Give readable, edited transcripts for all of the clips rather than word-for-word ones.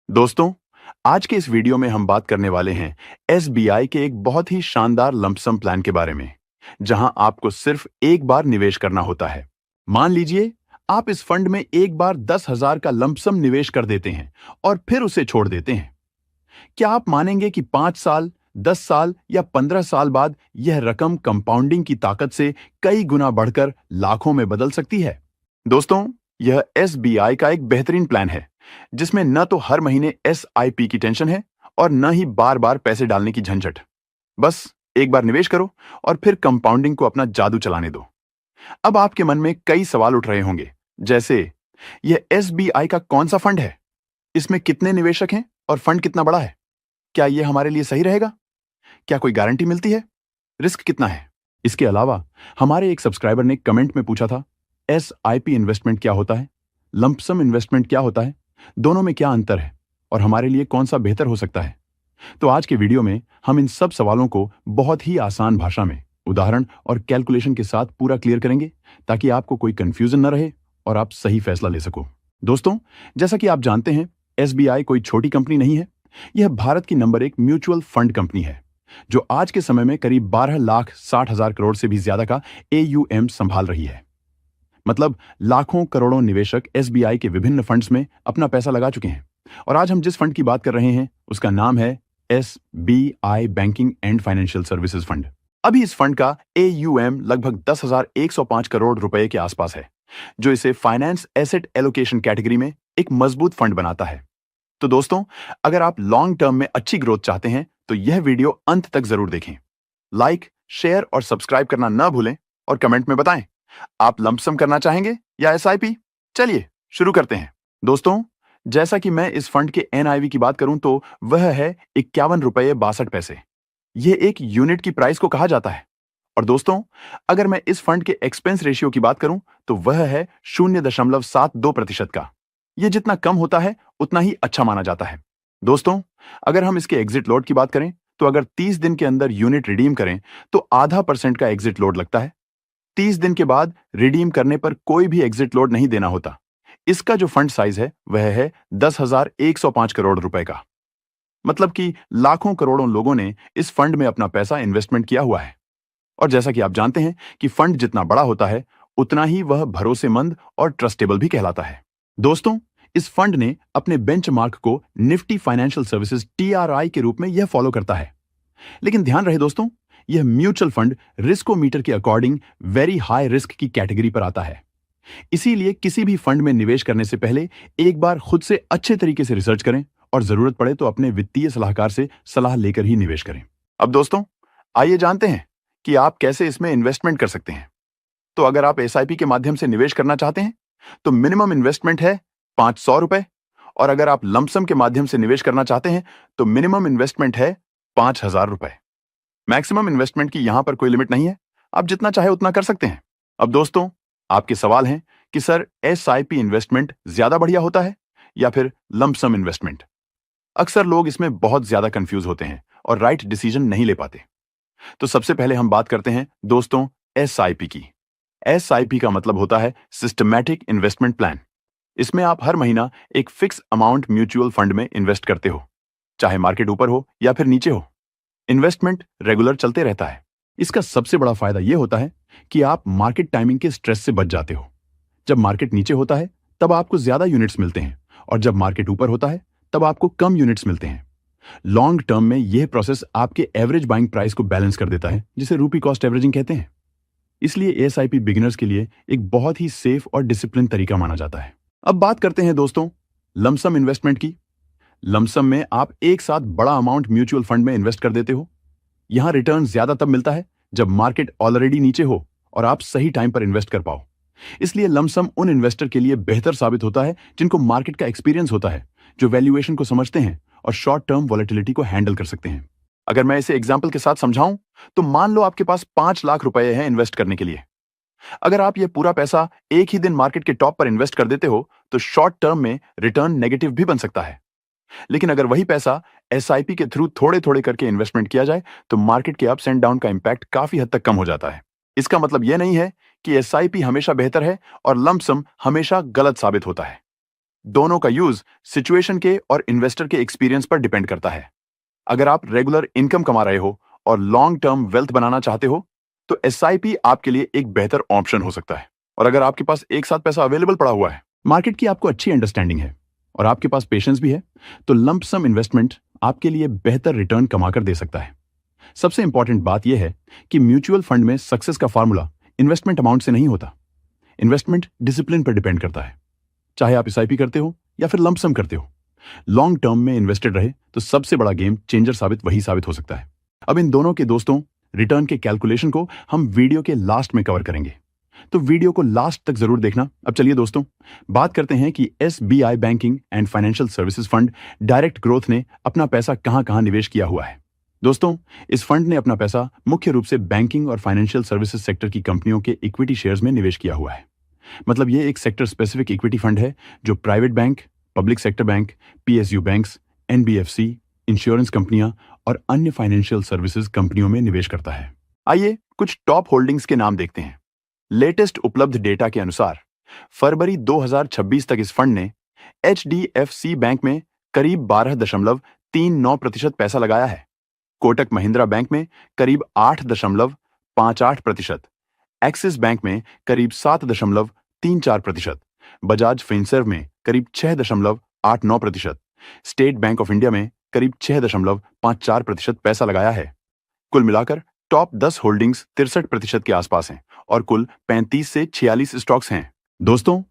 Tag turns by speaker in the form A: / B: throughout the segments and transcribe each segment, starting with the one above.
A: दोस्तों, आज के इस वीडियो में हम बात करने वाले हैं एसबीआई के एक बहुत ही शानदार लंपसम प्लान के बारे में, जहां आपको सिर्फ एक बार निवेश करना होता है। मान लीजिए, आप इस फंड में एक बार 10,000 का लंपसम निवेश कर देते हैं और फिर उसे छोड़ देते हैं। क्या आप मानेंगे कि 5 साल, 10 साल या 15 साल बाद यह रकम कंपाउंडिंग की ताकत से कई गुना बढ़कर लाखों में बदल सकती है? दोस्तों, यह एसबीआई का एक बेहतरीन प्लान है, जिसमें न तो हर महीने एसआईपी की टेंशन है और न ही बार बार पैसे डालने की झंझट। बस एक बार निवेश करो और फिर कंपाउंडिंग को अपना जादू चलाने दो। अब आपके मन में कई सवाल उठ रहे होंगे, जैसे यह एसबीआई का कौन सा फंड है, इसमें कितने निवेशक हैं और फंड कितना बड़ा है, क्या यह हमारे लिए सही रहेगा, क्या कोई गारंटी मिलती है, रिस्क कितना है? इसके अलावा हमारे एक सब्सक्राइबर ने कमेंट में पूछा था, एसआईपी इन्वेस्टमेंट क्या होता है, लंपसम इन्वेस्टमेंट क्या होता है, दोनों में क्या अंतर है और हमारे लिए कौन सा बेहतर हो सकता है? तो आज के वीडियो में हम इन सब सवालों को बहुत ही आसान भाषा में उदाहरण और कैलकुलेशन के साथ पूरा क्लियर करेंगे, ताकि आपको कोई कंफ्यूजन न रहे और आप सही फैसला ले सको। दोस्तों, जैसा कि आप जानते हैं, एसबीआई कोई छोटी कंपनी नहीं है। यह भारत की नंबर 1 म्यूचुअल फंड कंपनी है, जो आज के समय में करीब 12,60,000 करोड़ से भी ज्यादा का एयूएम संभाल रही है। मतलब लाखों करोड़ों निवेशक एसबीआई के विभिन्न फंड्स में अपना पैसा लगा चुके हैं। और आज हम जिस फंड की बात कर रहे हैं, उसका नाम है SBI banking and financial services fund. अभी इस फंड का एयूएम लगभग 10,105 करोड़ रुपए के आसपास है, जो इसे फाइनेंस एसेट एलोकेशन कैटेगरी में एक मजबूत फंड बनाता है। तो दोस्तों, अगर आप लॉन्ग टर्म में अच्छी ग्रोथ चाहते हैं, तो यह वीडियो अंत तक जरूर देखें। लाइक, शेयर और सब्सक्राइब करना न भूलें और कमेंट में बताएं, आप लंपसम करना चाहेंगे या एसआईपी? चलिए शुरू करते हैं। दोस्तों, जैसा कि मैं इस फंड के एनआईवी की बात करूं, तो वह है 51 रुपये 62 पैसे। यह एक यूनिट की प्राइस को कहा जाता है। और दोस्तों, अगर मैं इस फंड के एक्सपेंस रेशियो की बात करूं, तो वह है 0.72% का। यह जितना कम होता है, उतना ही अच्छा माना जाता है। दोस्तों, अगर हम इसके एग्जिट लोड की बात करें, तो अगर 30 दिन के अंदर यूनिट रिडीम करें, तो ½ % का एग्जिट लोड लगता है। 30 दिन के बाद रिडीम करने पर कोई भी एग्जिट लोड नहीं देना होता। इसका जो फंड साइज है, वह है 10,105 करोड़ रुपए का। मतलब कि लाखों करोड़ों लोगों ने इस फंड में अपना पैसा इन्वेस्टमेंट किया हुआ है। और जैसा कि आप जानते हैं कि फंड जितना बड़ा होता है, उतना ही वह भरोसेमंद और ट्रस्टेबल भी कहलाता है। दोस्तों, इस फंड ने अपने बेंचमार्क को निफ्टी फाइनेंशियल सर्विसेज टीआरआई के रूप में यह फॉलो करता है। लेकिन ध्यान रहे दोस्तों, यह म्यूचुअल फंड रिस्कोमीटर के अकॉर्डिंग वेरी हाई रिस्क की कैटेगरी पर आता है। इसीलिए किसी भी फंड में निवेश करने से पहले एक बार खुद से अच्छे तरीके से रिसर्च करें और जरूरत पड़े तो अपने वित्तीय सलाहकार से सलाह लेकर ही निवेश करें। अब दोस्तों, आइए जानते हैं कि आप कैसे इसमें इन्वेस्टमेंट कर सकते हैं। तो अगर आप एसआईपी के माध्यम से निवेश करना चाहते हैं, तो मिनिमम इन्वेस्टमेंट है 500 रुपए। और अगर आप लंपसम के माध्यम से निवेश करना चाहते हैं, तो मिनिमम इन्वेस्टमेंट है 5,000 रुपए। मैक्सिमम इन्वेस्टमेंट की यहां पर कोई लिमिट नहीं है, आप जितना चाहे उतना कर सकते हैं। अब दोस्तों, आपके सवाल हैं कि सर, एसआईपी इन्वेस्टमेंट ज्यादा बढ़िया होता है या फिर लंपसम इन्वेस्टमेंट? अक्सर लोग इसमें बहुत ज्यादा कंफ्यूज होते हैं और राइट डिसीजन नहीं ले पाते। तो सबसे पहले हम बात करते हैं दोस्तों एसआईपी की। एसआईपी का मतलब होता है सिस्टमैटिक इन्वेस्टमेंट प्लान। इसमें आप हर महीना एक फिक्स अमाउंट म्यूचुअल फंड में इन्वेस्ट करते हो, चाहे मार्केट ऊपर हो या फिर नीचे हो। इन्वेस्टमेंट रेगुलर चलते रहता है। इसका सबसे बड़ा फायदा यह होता है कि आप मार्केट टाइमिंग के स्ट्रेस से बच जाते हो। जब मार्केट नीचे होता है, तब आपको ज्यादा यूनिट्स मिलते हैं, और जब मार्केट ऊपर होता है, तब आपको कम यूनिट्स मिलते हैं। लॉन्ग टर्म में यह प्रोसेस आपके एवरेज बाइंग प्राइस को बैलेंस कर देता है, जिसे रूपी कॉस्ट एवरेजिंग कहते हैं। इसलिए एसआईपी बिगिनर्स के लिए एक बहुत ही सेफ और डिसिप्लिन तरीका माना जाता है। अब बात करते हैं दोस्तों लमसम इन्वेस्टमेंट की। लमसम में आप एक साथ बड़ा अमाउंट म्यूचुअल फंड में इन्वेस्ट कर देते हो। यहां रिटर्न ज्यादा तब मिलता है जब मार्केट ऑलरेडी नीचे हो और आप सही टाइम पर इन्वेस्ट कर पाओ। इसलिए लमसम उन इन्वेस्टर के लिए बेहतर साबित होता है जिनको मार्केट का एक्सपीरियंस होता है, जो वैल्यूएशन को समझते हैं और शॉर्ट टर्म वॉलेटिलिटी को हैंडल कर सकते हैं। अगर मैं इसे एग्जाम्पल के साथ समझाऊं, तो मान लो आपके पास 5 लाख रुपए हैं इन्वेस्ट करने के लिए। अगर आप ये पूरा पैसा एक ही दिन मार्केट के टॉप पर इन्वेस्ट कर देते हो, तो शॉर्ट टर्म में रिटर्न नेगेटिव भी बन सकता है। लेकिन अगर वही पैसा एसआईपी के थ्रू थोड़े थोड़े करके इन्वेस्टमेंट किया जाए, तो मार्केट के अप्स एंड डाउन का इंपैक्ट काफी हद तक कम हो जाता है। इसका मतलब यह नहीं है कि एसआईपी हमेशा बेहतर है और लंपसम हमेशा गलत साबित होता है। दोनों का यूज सिचुएशन के और इन्वेस्टर के एक्सपीरियंस पर डिपेंड करता है। अगर आप रेगुलर इनकम कमा रहे हो और लॉन्ग टर्म वेल्थ बनाना चाहते हो तो एसआईपी आपके लिए एक बेहतर ऑप्शन हो सकता है। और अगर आपके पास एक साथ पैसा अवेलेबल पड़ा हुआ है, मार्केट की आपको अच्छी अंडरस्टैंडिंग है और आपके पास पेशेंस भी है, तो लंप सम इन्वेस्टमेंट आपके लिए बेहतर रिटर्न कमाकर दे सकता है। सबसे इंपॉर्टेंट बात यह है कि म्यूचुअल फंड में सक्सेस का फॉर्मूला इन्वेस्टमेंट अमाउंट से नहीं होता। इन्वेस्टमेंट डिसिप्लिन पर डिपेंड करता है। चाहे आप एसआईपी करते हो या फिर लंप सम करते हो, लॉन्ग टर्म में इन्वेस्टेड रहे तो सबसे बड़ा गेम चेंजर वही साबित हो सकता है। अब इन दोनों के दोस्तों रिटर्न के कैलकुलेशन को हम वीडियो के लास्ट में कवर करेंगे, तो वीडियो को लास्ट तक जरूर देखना। अब चलिए दोस्तों, बात करते हैं कि SBI banking and financial services fund direct growth ने अपना पैसा कहां कहां निवेश किया हुआ है। दोस्तों, इस फंड ने अपना पैसा मुख्य रूप से बैंकिंग और फाइनेंशियल सर्विसेज सेक्टर की कंपनियों के इक्विटी शेयर्स में निवेश किया हुआ है। मतलब ये एक सेक्टर स्पेसिफिक इक्विटी फंड है जो private bank, public sector bank, PSU banks, NBFC, insurance कंपनियां और अन्य फाइनेंशियल सर्विसेज कंपनियों में निवेश करता है। आइए कुछ टॉप होल्डिंग्स के नाम देखते हैं। लेटेस्ट उपलब्ध डेटा के अनुसार फरवरी 2026 तक इस फंड ने एचडीएफसी बैंक में करीब 12.39% पैसा लगाया है, कोटक महिंद्रा बैंक में करीब 8.58%, एक्सिस बैंक में करीब 7.34%, बजाज फिनसर्व में करीब 6.89%, स्टेट बैंक ऑफ इंडिया में करीब 6.54% पैसा लगाया है। कुल मिलाकर टॉप 10 होल्डिंग्स 63% के आसपास हैं और कुल 35 से 46 स्टॉक्स हैं। दोस्तों,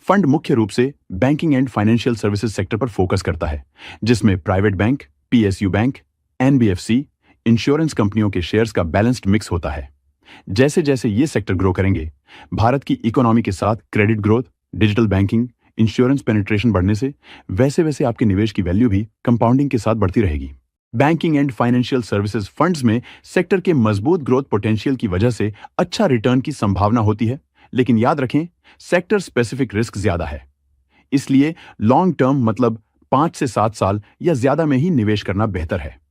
A: फंड मुख्य रूप से banking and financial services sector पर फोकस करता है, जिसमें private bank, PSU bank, NBFC, insurance कंपनियों के शेयर्स का बैलेंस्ड मिक्स होता है। जैसे जैसे ये सेक्टर ग्रो करेंगे, भारत की इकोनॉमी के साथ credit growth, digital banking, insurance penetration बढ़ने से वैसे वैसे आपके निवेश की वैल्यू भी कंपाउंडिंग के साथ बढ़ती रहेगी। Banking and financial services funds में सेक्टर के मजबूत ग्रोथ पोटेंशियल की वजह से अच्छा रिटर्न की संभावना होती है, लेकिन याद रखें सेक्टर स्पेसिफिक रिस्क ज्यादा है। इसलिए लॉन्ग टर्म मतलब 5 से 7 साल या ज्यादा में ही निवेश करना बेहतर है।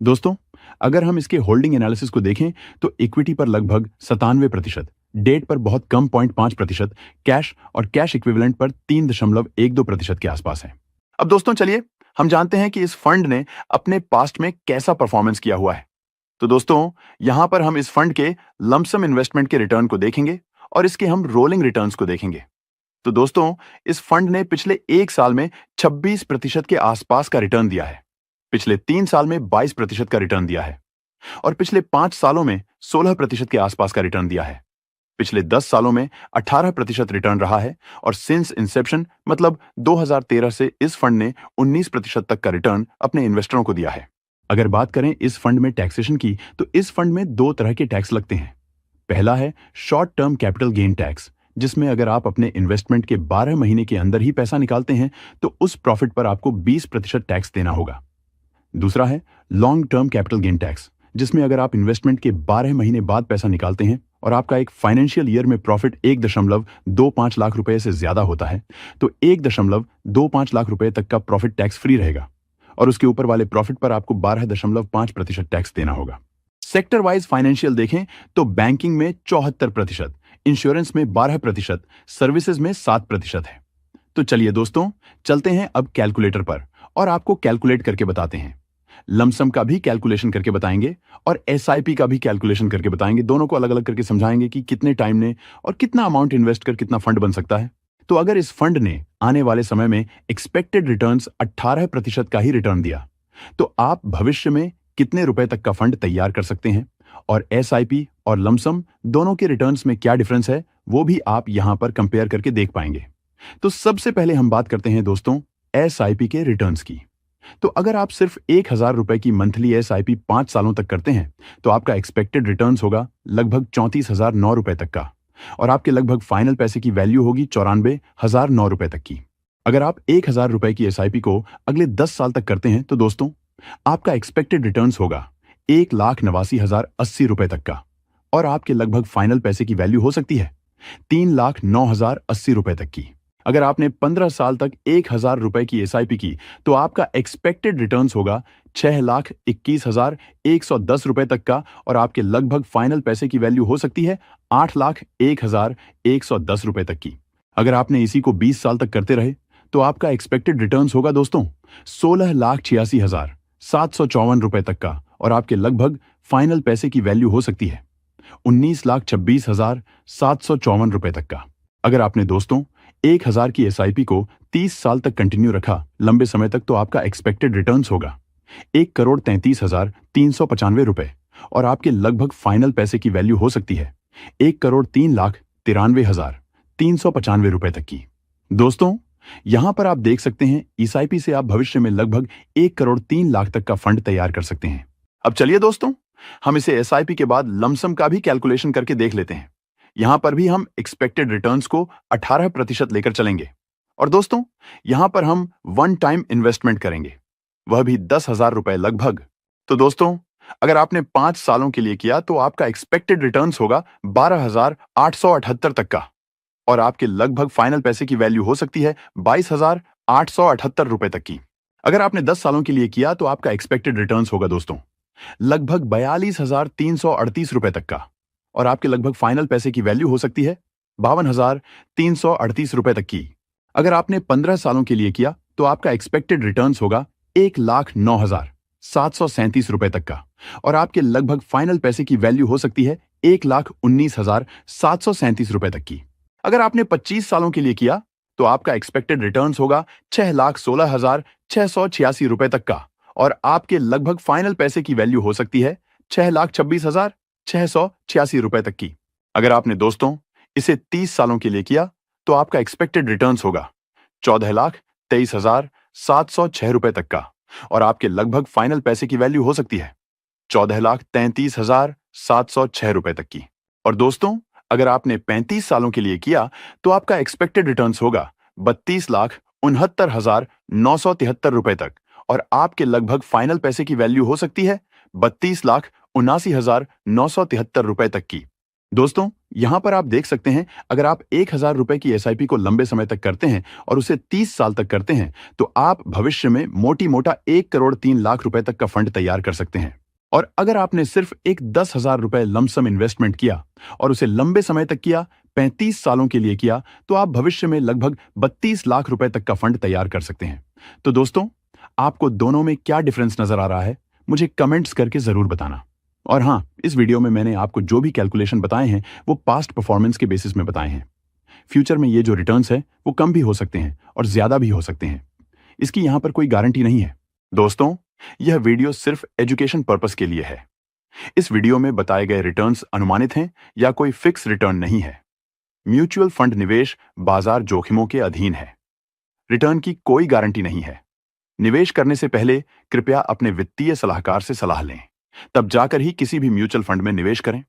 A: दोस्तों, अगर हम इसके होल्डिंग एनालिसिस को देखें तो इक्विटी पर लगभग 97%, डेट पर बहुत कम 0.5%, कैश और कैश इक्विवेलेंट पर 3.12% के आसपास है। अब दोस्तों चलिए हम जानते हैं कि इस फंड ने अपने पास्ट में कैसा परफॉर्मेंस किया हुआ है। तो दोस्तों, यहां पर हम इस फंड के लमसम इन्वेस्टमेंट के रिटर्न को देखेंगे और इसके हम रोलिंग रिटर्न्स को देखेंगे। तो दोस्तों, इस फंड ने पिछले 1 साल में 26% के आसपास का रिटर्न दिया है, पिछले 3 साल में 22% का रिटर्न दिया है और पिछले 5 सालों में 16% के आसपास का रिटर्न दिया है। पिछले 10 सालों में 18% रिटर्न रहा है और सिंस इंसेप्शन मतलब 2013 से इस फंड ने 19% तक का रिटर्न अपने इन्वेस्टरों को दिया है। अगर बात करें इस फंड में टैक्सेशन की, तो इस फंड में 2 तरह के टैक्स लगते हैं। पहला है short term capital gain tax, जिसमें अगर आप अपने इन्वेस्टमेंट के 12 महीने के अंदर ही पैसा निकालते हैं तो उस प्रॉफिट पर आपको 20% टैक्स देना होगा। दूसरा है long term capital gain tax, जिसमें अगर आप इन्वेस्टमेंट के 12 महीने बाद पैसा निकालते हैं और आपका एक फाइनेंशियल ईयर में प्रॉफिट 1.25 लाख रुपए से ज्यादा होता है तो 1.25 लाख रुपए तक का प्रॉफिट टैक्स फ्री रहेगा और उसके ऊपर वाले प्रॉफिट पर आपको 12.5% टैक्स देना होगा। सेक्टर वाइज फाइनेंशियल देखें तो बैंकिंग में 74%, इंश्योरेंस में 12%, सर्विसेज में 7% है। तो चलिए दोस्तों, चलते हैं अब कैलकुलेटर पर और आपको कैलकुलेट करके बताते हैं। लमसम का भी कैलकुलेशन करके बताएंगे और एसआईपी का भी कैलकुलेशन करके बताएंगे। दोनों को अलग अलग करके समझाएंगे कि कितने टाइम ने और कितना अमाउंट इन्वेस्ट कर कितना फंड बन सकता है। तो अगर इस फंड ने आने वाले समय में एक्सपेक्टेड रिटर्न्स 18% का ही रिटर्न दिया तो आप भविष्य में कितने रुपए तक का फंड तैयार कर सकते हैं, और एसआईपी और लमसम दोनों के रिटर्न्स में क्या डिफरेंस है वो भी आप यहां पर कंपेयर करके देख पाएंगे। तो सबसे पहले हम बात करते हैं दोस्तों एसआईपी के रिटर्न्स की। तो अगर आप सिर्फ 1000 रुपए की मंथली एसआईपी 5 सालों तक करते हैं तो आपका एक्सपेक्टेड रिटर्न्स होगा लगभग 34,009 रुपए तक का और आपके लगभग फाइनल पैसे की वैल्यू होगी 94,009 रुपए तक की। अगर आप 1000 रुपए की एसआईपी को अगले 10 साल तक करते हैं तो दोस्तों आपका एक्सपेक्टेड रिटर्न्स होगा 1,89,080 रुपए तक का और आपके लगभग फाइनल पैसे की वैल्यू हो सकती है 3,09,080 रुपए तक की। अगर आपने 15 साल तक 1000 रुपए की एसआईपी की तो आपका एक्सपेक्टेड रिटर्न्स होगा 6,21,110 रुपए तक का और आपके लगभग फाइनल पैसे की वैल्यू हो सकती है 8,01,110 रुपए तक की। अगर आपने इसी को 20 साल तक करते रहे तो आपका एक्सपेक्टेड रिटर्न्स होगा दोस्तों 16,86,754 रुपए तक का, और आपके लगभग फाइनल पैसे की वैल्यू हो सकती है 19,26,754 रुपए तक का। अगर आपने दोस्तों 1,000 की एसआईपी को 30 साल तक कंटिन्यू रखा लंबे समय तक, तो आपका एक्सपेक्टेड रिटर्न्स होगा 1,33,395 रुपए, और आपके लगभग फाइनल पैसे की वैल्यू हो सकती है 1,03,93,395 रुपए तक की। दोस्तों, यहां पर आप देख सकते हैं एसआईपी से आप भविष्य में लगभग 1,03,00,000 तक का फंड तैयार कर सकते हैं। अब चलिए दोस्तों, हम इसे एसआईपी के बाद लमसम का भी कैलकुलेशन करके देख लेते हैं। यहां पर भी हम एक्सपेक्टेड रिटर्न्स को 18% लेकर चलेंगे, और दोस्तों यहां पर हम वन टाइम इन्वेस्टमेंट करेंगे, वह भी 10,000 रुपए लगभग। तो दोस्तों, अगर आपने 5 सालों के लिए किया तो आपका एक्सपेक्टेड रिटर्न्स होगा 12,878 तक का, और आपके लगभग फाइनल पैसे की वैल्यू हो सकती है 22,878 रुपए तक की। अगर आपने 10 सालों के लिए किया तो आपका एक्सपेक्टेड रिटर्न्स होगा दोस्तों लगभग 42,338 रुपए तक का, और आपके लगभग फाइनल पैसे की वैल्यू हो सकती है 52,338 रुपए तक की। अगर आपने 15 सालों के लिए किया तो आपका एक्सपेक्टेड रिटर्न्स होगा 1,09,737 रुपए तक का, और आपके लगभग फाइनल पैसे की वैल्यू हो सकती है 1,19,737 रुपए तक की। अगर आपने 25 सालों के लिए किया तो आपका एक्सपेक्टेड रिटर्न्स होगा 6,16,686 रुपए तक का, और आपके लगभग फाइनल पैसे की वैल्यू हो सकती है 6,26,686 रुपए तक की। अगर आपने दोस्तों इसे 30 सालों के लिए किया तो आपका एक्सपेक्टेड रिटर्न्स होगा 14,23,706 रुपए तक का, और आपके लगभग फाइनल पैसे की वैल्यू हो सकती है 14,33,706 रुपए तक की। और दोस्तों, अगर आपने 35 सालों के लिए किया तो आपका एक्सपेक्टेड रिटर्न्स होगा 32,69,973 रुपए तक, और आपके लगभग फाइनल पैसे की वैल्यू हो सकती है 32,79,973 रुपए तक की। दोस्तों, यहां पर आप देख सकते हैं अगर आप 1,000 रुपए की एसआईपी को लंबे समय तक करते हैं और उसे 30 साल तक करते हैं तो आप भविष्य में मोटी मोटा 1,03,00,000 रुपए तक का फंड तैयार कर सकते हैं। और अगर आपने सिर्फ एक 10,000 रुपए लमसम इन्वेस्टमेंट किया और उसे लंबे समय तक किया, 35 सालों के लिए किया, तो आप भविष्य में लगभग 32 लाख रुपए तक का फंड तैयार कर सकते हैं। तो दोस्तों, आपको दोनों में क्या डिफरेंस नजर आ रहा है मुझे कमेंट्स करके जरूर बताना। और हाँ, इस वीडियो में मैंने आपको जो भी कैलकुलेशन बताए हैं वो पास्ट परफॉर्मेंस के बेसिस में बताए हैं। फ्यूचर में ये जो रिटर्न्स है वो कम भी हो सकते हैं और ज्यादा भी हो सकते हैं, इसकी यहां पर कोई गारंटी नहीं है। दोस्तों, यह वीडियो सिर्फ एजुकेशन पर्पस के लिए है। इस वीडियो में बताए गए रिटर्न्स अनुमानित हैं या कोई फिक्स रिटर्न नहीं है। म्यूचुअल फंड निवेश बाजार जोखिमों के अधीन है। रिटर्न की कोई गारंटी नहीं है। निवेश करने से पहले कृपया अपने वित्तीय सलाहकार से सलाह लें, तब जाकर ही किसी भी म्यूचुअल फंड में निवेश करें।